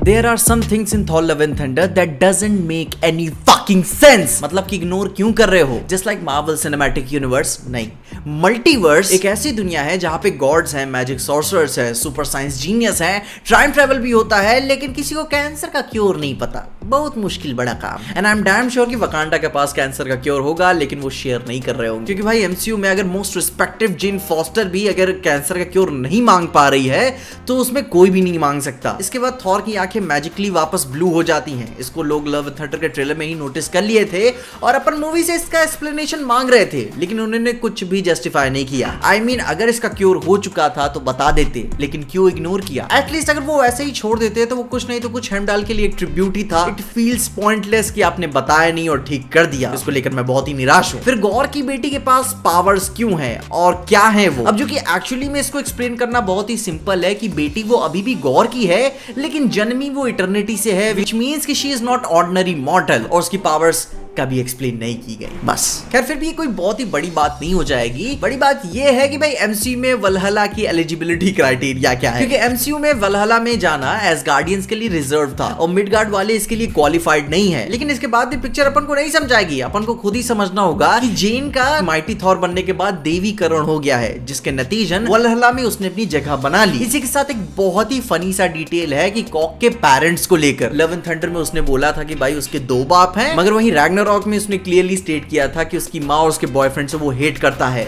There are some things in Thor Love and Thunder that doesn't make any fucking sense. मतलब कि ignore क्यों कर रहे हो? Just like Marvel Cinematic Universe, नहीं, मल्टीवर्स एक ऐसी दुनिया है जहां पे गॉड्स हैं, मैजिक सॉर्सरर्स है, सुपर साइंस जीनियस है, टाइम ट्रेवल भी होता है, लेकिन किसी को कैंसर का क्योर नहीं पता। बहुत मुश्किल बड़ा काम। And I am damn sure कि वकांडा के पास कैंसर का क्योर होगा, लेकिन वो शेयर नहीं कर रहे होंगे, क्योंकि भाई एमसीयू में अगर मोस्ट रिस्पेक्टिव जेन फॉस्टर भी अगर कैंसर का क्योर नहीं मांग पा रही है तो उसमें कोई भी नहीं मांग सकता। इसके बाद थॉर की आंखें मैजिकली वापस ब्लू हो जाती हैं। इसको लोग लव एंड थंडर के ट्रेलर में ही नोटिस कर लिए थे और अपन मूवी से इसका एक्सप्लेनेशन मांग रहे थे, लेकिन उन्होंने कुछ भी जस्टिफाई नहीं किया। आई मीन अगर इसका क्योर हो चुका था तो बता देते, लेकिन क्यों इग्नोर किया? एटलीस्ट अगर वो ऐसे ही छोड़ देते तो वो कुछ नहीं तो कुछ हेमडाल के लिए एक ट्रिब्यूट ही था। इट फील्स पॉइंटलेस कि आपने बताया नहीं और ठीक कर दिया। इसको लेकर मैं बहुत ही निराश हूं। फिर गौर की बेटी के पास पावर्स क्यों है और क्या है वो? अब जो कि एक्चुअली में इसको एक्सप्लेन करना बहुत ही सिंपल है कि बेटी वो अभी भी गौर की है, लेकिन जन्मी वो इटर्निटी से है, विच मीन्स कि शी इज नॉट ऑर्डिनरी मॉर्टल, और उसकी पावर्स कभी एक्सप्लेन नहीं की गई। बस खैर फिर भी कोई बहुत ही बड़ी बात नहीं हो जाएगी। बड़ी बात यह है कि भाई एमसीयू में वल्हला की एलिजिबिलिटी क्राइटेरिया क्या है, क्योंकि एमसीयू में वल्हला में जाना एसगार्डियंस के लिए रिजर्व था और मिडगार्ड वाले इसके लिए क्वालिफाइड नहीं है। लेकिन इसके बाद भी पिक्चर अपन को नहीं समझाएगी, अपन को खुद ही समझना होगा कि जेन का माइटी थॉर बनने के बाद देवीकरण हो गया है, जिसके नतीजन वल्हला में उसने अपनी जगह बना ली। इसी के साथ एक बहुत ही फनी सा डिटेल है कि कॉक के पेरेंट्स को लेकर लव एंड थंडर में उसने बोला था कि भाई उसके 2 बाप हैं, मगर वहीं रैग्नारॉक में उसने क्लियरली स्टेट किया था कि उसकी माँ और उसके बॉयफ्रेंड से वो हेट करता है।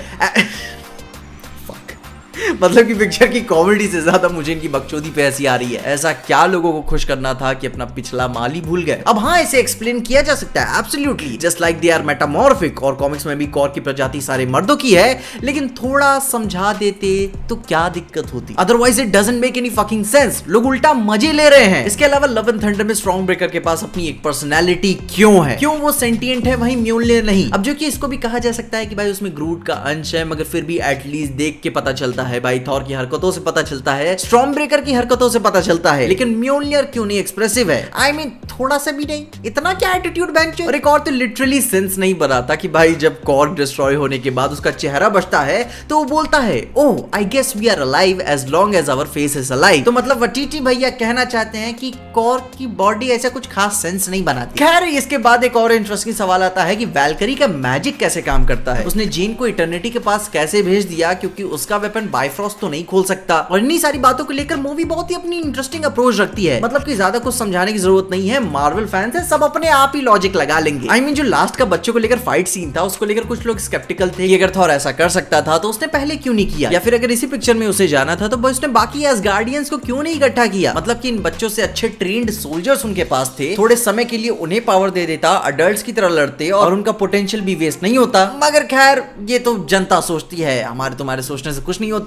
मतलब कि पिक्चर की कॉमेडी से ज्यादा मुझे इनकी बकचोदी पे हंसी आ रही है। ऐसा क्या लोगों को खुश करना था कि अपना पिछला माल ही भूल गए? अब हाँ, इसे एक्सप्लेन किया जा सकता है absolutely, just like they are metamorphic, और कॉमिक्स में भी कॉर की प्रजाति सारे मर्दों की है, लेकिन थोड़ा समझा देते तो क्या दिक्कत होती? Otherwise it doesn't make any fucking sense. लोग उल्टा मजे ले रहे हैं। इसके अलावा लव एंड थंडर में स्ट्रॉन्ग ब्रेकर के पास अपनी एक पर्सनैलिटी क्यों है? क्यों वो सेंटिएंट है, वहीं म्योल्नियर नहीं? अब जो कि इसको भी कहा जा सकता है कि भाई उसमें ग्रूट का अंश है, मगर फिर भी एटलीस्ट देख के पता चलता है, भाई थॉर की हरकतों से पता चलता है, स्टॉर्म ब्रेकर की हरकतों से पता चलता है, लेकिन म्योल्नियर क्यों नहीं एक्सप्रेसिव है? आई मीन थोड़ा सा भी नहीं, इतना क्या एटीट्यूड बेंच। और एक और तो लिटरली सेंस नहीं बनाता कि भाई जब कॉर्ग डिस्ट्रॉय होने के बाद उसका चेहरा बचता है तो वो बोलता है, oh I guess we are alive as long as our face is alive. तो मतलब वटीटी भैया कहना चाहते हैं कि कॉर्ग की बॉडी ऐसा कुछ खास सेंस नहीं बनाती। खैर इसके बाद एक और इंटरेस्टिंग सवाल आता है कि वैल्करी का मैजिक कैसे काम करता है? उसने जीन को इटर्निटी के पास कैसे भेज दिया, क्योंकि उसका वेपन बायफ्रॉस्ट तो नहीं खोल सकता। और इन्हीं सारी बातों को लेकर मूवी बहुत ही अपनी इंटरेस्टिंग अप्रोच रखती है। मतलब कि ज्यादा कुछ समझाने की जरूरत नहीं है, मार्वल फैंस है, सब अपने आप ही लॉजिक लगा लेंगे। आई मीन जो लास्ट का बच्चों को लेकर फाइट सीन था, उसको लेकर कुछ लोग स्केप्टिकल थे कि अगर थॉर ऐसा कर सकता था तो उसने पहले क्यों नहीं किया, या फिर अगर इसी पिक्चर में उसे जाना था तो उसने बाकी एसगार्डियंस को क्यों नहीं इकट्ठा किया? मतलब कि इन बच्चों से अच्छे ट्रेन्ड सोल्जर्स उनके पास थे, थोड़े समय के लिए उन्हें पावर दे देता, अडल्ट्स की तरह लड़ते और उनका पोटेंशियल भी वेस्ट नहीं होता। मगर खैर ये तो जनता सोचती है, हमारे तुम्हारे सोचने से कुछ नहीं होता।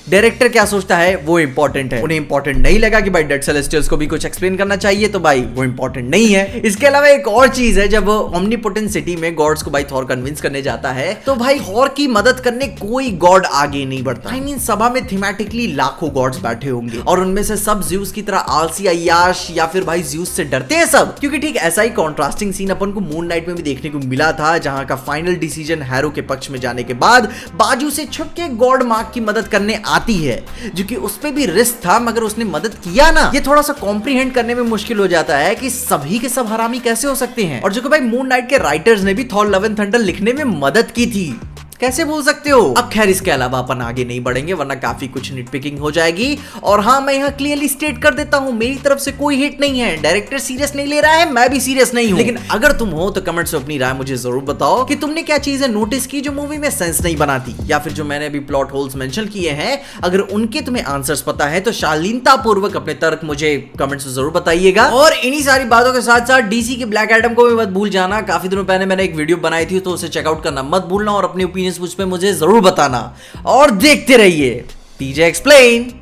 डायरेक्टर क्या सोचता है वो इंपॉर्टेंट है। उन्हें इंपॉर्टेंट नहीं लगा कि भाई डेड सेलेस्टियल्स को भी कुछ एक्सप्लेन करना चाहिए, तो भाई वो इंपॉर्टेंट नहीं है। इसके अलावा एक और चीज है, जब ओमनीपोटेंट सिटी में गॉड्स को भाई थॉर कन्विंस करने जाता है तो भाई थॉर की मदद करने कोई गॉड आगे नहीं बढ़ता। आई मीन सभा में थीमेटिकली लाखों गॉड्स बैठे होंगे और उनमें से सब ज़्यूस की तरह आलसी अय्याश या फिर भाई ज़्यूस से डरते हैं सब, क्योंकि ठीक ऐसा ही कॉन्ट्रास्टिंग सीन अपन को मून नाइट में भी देखने को मिला था, जहां का फाइनल डिसीजन हैरो के पक्ष में जाने के बाद बाजू से छुप के गॉड मार्क की मदद करने आती है, जो कि उस पे भी रिस्क था, मगर उसने मदद किया ना। ये थोड़ा सा कॉम्प्रीहेंड करने में मुश्किल हो जाता है कि सभी के सब हरामी कैसे हो सकते हैं। और जो कि भाई मून नाइट के राइटर्स ने भी थॉर लव एंड थंडर लिखने में मदद की थी, कैसे बोल सकते हो? अब खैर इसके अलावा अपन आगे नहीं बढ़ेंगे वरना काफी कुछ निटपिकिंग हो जाएगी। और हाँ, मैं यहाँ क्लियरली स्टेट कर देता हूँ, मेरी तरफ से कोई हिट नहीं है, डायरेक्टर सीरियस नहीं ले रहा है, मैं भी सीरियस नहीं हूँ। लेकिन अगर तुम हो तो कमेंट्स में अपनी राय मुझे जरूर बताओ कि तुमने क्या चीजें नोटिस की जो मूवी में सेंस नहीं बनाती, या फिर जो मैंने अभी प्लॉट होल्स मेंशन किए हैं, अगर उनके तुम्हें आंसर्स पता है तो शालीनता पूर्वक अपने तर्क मुझे कमेंट्स में जरूर बताइएगा। और इन्हीं सारी बातों के साथ साथ डीसी के ब्लैक एडम को भी मत भूल जाना। काफी दिनों पहले मैंने एक वीडियो बनाई थी, तो उसे चेकआउट करना मत भूलना और अपने ओपिनियंस मुझ पे मुझे जरूर बताना। और देखते रहिए टीजे एक्सप्लेन।